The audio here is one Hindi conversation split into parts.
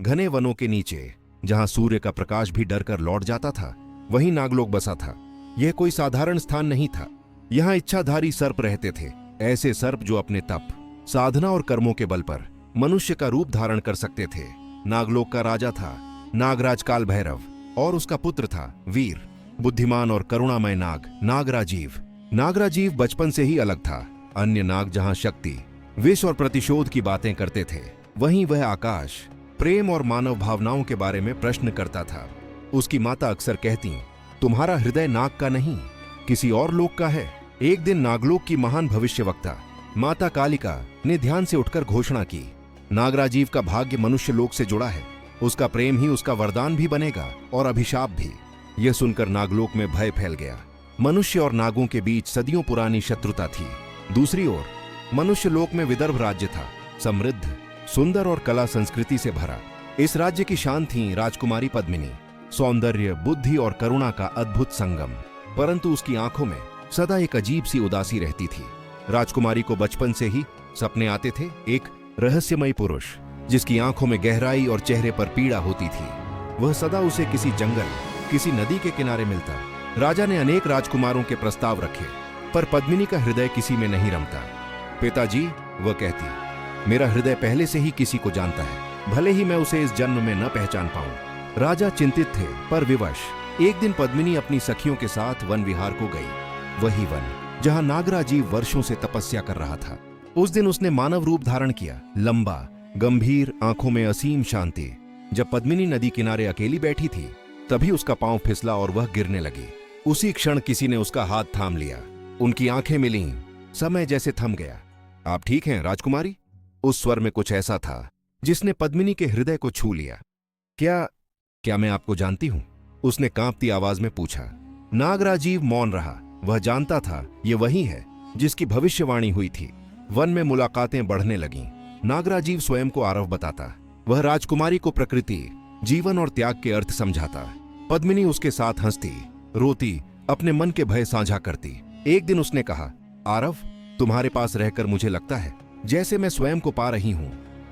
घने वनों के नीचे, जहां सूर्य का प्रकाश भी डर कर लौट जाता था, वहीं नागलोक बसा था। यह कोई साधारण स्थान नहीं था। यहां इच्छाधारी सर्प रहते थे, ऐसे सर्प जो अपने तप, साधना और कर्मों के बल पर मनुष्य का रूप धारण कर सकते थे। नागलोक का राजा था नागराज काल भैरव, और उसका पुत्र था वीर, बुद्धिमान और करुणामय नाग नागराजीव। नागराजीव बचपन से ही अलग था। अन्य नाग जहां शक्ति, विष और प्रतिशोध की बातें करते थे, वहीं वह आकाश, प्रेम और मानव भावनाओं के बारे में प्रश्न करता था। उसकी माता अक्सर कहती, तुम्हारा हृदय नाग का नहीं, किसी और लोक का है। एक दिन नागलोक की महान भविष्यवक्ता माता कालिका ने ध्यान से उठकर घोषणा की, नागराजीव का भाग्य मनुष्य लोक से जुड़ा है। उसका प्रेम ही उसका वरदान भी बनेगा और अभिशाप भी। यह सुनकर नागलोक में भय फैल गया। मनुष्य और नागों के बीच सदियों पुरानी शत्रुता थी। दूसरी ओर मनुष्य लोक में विदर्भ राज्य था, समृद्ध, सुंदर और कला संस्कृति से भरा। इस राज्य की शान थी राजकुमारी पद्मिनी, सौंदर्य, बुद्धि और करुणा का अद्भुत संगम। परंतु उसकी आंखों में सदा एक अजीब सी उदासी रहती थी। राजकुमारी को बचपन से ही सपने आते थे, एक रहस्यमयी पुरुष जिसकी आंखों में गहराई और चेहरे पर पीड़ा होती थी। वह सदा उसे किसी जंगल, किसी नदी के किनारे मिलता। राजा ने अनेक राजकुमारों के प्रस्ताव रखे, पर पद्मिनी का हृदय किसी में नहीं रमता। पिताजी, वह कहती, मेरा हृदय पहले से ही किसी को जानता है, भले ही मैं उसे इस जन्म में न पहचान पाऊं। राजा चिंतित थे, पर विवश। एक दिन पद्मिनी अपनी सखियों के साथ वन विहार को गई, वही वन जहां नागराजीव वर्षों से तपस्या कर रहा था। उस दिन उसने मानव रूप धारण किया, लंबा, गंभीर, आंखों में असीम शांति। जब पद्मिनी नदी किनारे अकेली बैठी थी, तभी उसका पांव फिसला और वह गिरने लगी। उसी क्षण किसी ने उसका हाथ थाम लिया। उनकी आंखें मिलीं, समय जैसे थम गया। आप ठीक हैं राजकुमारी? उस स्वर में कुछ ऐसा था जिसने पद्मिनी के हृदय को छू लिया। क्या मैं आपको जानती हूं? उसने कांपती आवाज में पूछा। नागराजीव मौन रहा। वह जानता था ये वही है जिसकी भविष्यवाणी हुई थी। वन में मुलाकातें बढ़ने लगीं। नागराजीव स्वयं को आरव बताता। वह राजकुमारी को प्रकृति, जीवन और त्याग के अर्थ समझाता। पद्मिनी उसके साथ हंसती, रोती, अपने मन के भय साझा करती। एक दिन उसने कहा, आरव, तुम्हारे पास रहकर मुझे लगता है जैसे मैं स्वयं को पा रही हूं।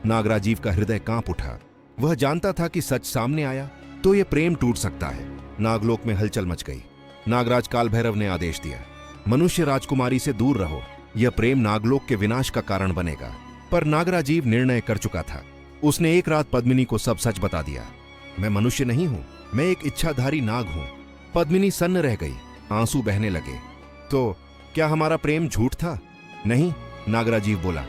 नागराजीव का हृदय कांप उठा। वह जानता था कि सच सामने आया तो यह प्रेम टूट सकता है। नागलोक में हलचल मच गई। नागराज काल भैरव ने आदेश दिया, मनुष्य राजकुमारी से दूर रहो, यह प्रेम नागलोक के विनाश का कारण बनेगा। पर नागराजीव निर्णय कर चुका था। उसने एक रात पद्मिनी को सब सच बता दिया। मैं मनुष्य नहीं हूं, मैं एक इच्छाधारी नाग हूं। पद्मिनी सन्न रह गई, आंसू बहने लगे। तो क्या हमारा प्रेम झूठ था? नहीं, नागराजीव बोला,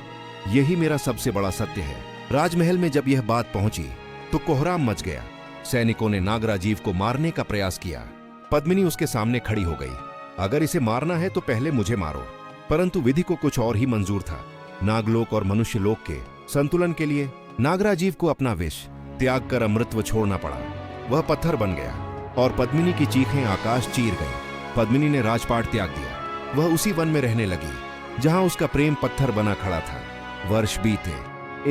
यही मेरा सबसे बड़ा सत्य है। राजमहल में जब यह बात पहुंची तो कोहराम मच गया। सैनिकों ने नागराजीव को मारने का प्रयास किया। पद्मिनी उसके सामने खड़ी हो गई। अगर इसे मारना है तो पहले मुझे मारो। परंतु विधि को कुछ और ही मंजूर था। नागलोक और मनुष्य लोक के संतुलन के लिए नागराजीव को अपना विष त्याग कर अमृतत्व छोड़ना पड़ा। वह पत्थर बन गया और पद्मिनी की चीखें आकाश चीर गई। पद्मिनी ने राजपाट त्याग दिया। वह उसी वन में रहने लगी जहां उसका प्रेम पत्थर बना खड़ा था। वर्ष बीते।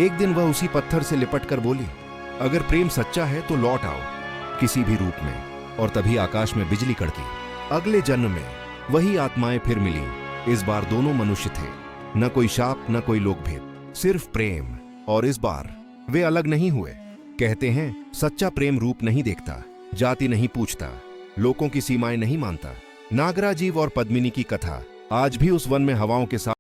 एक दिन वह उसी पत्थर से लिपट कर बोली, अगर प्रेम सच्चा है तो लौट आओ, किसी भी रूप में। और तभी आकाश में बिजली कड़की। अगले जन्म में वही आत्माएं फिर मिली। इस बार दोनों मनुष्य थे, न कोई शाप, न कोई लोकभेद, सिर्फ प्रेम। और इस बार वे अलग नहीं हुए। कहते हैं सच्चा प्रेम रूप नहीं देखता, जाति नहीं पूछता, लोगों की सीमाएं नहीं मानता। नागराजीव और पद्मिनी की कथा आज भी उस वन में हवाओं के साथ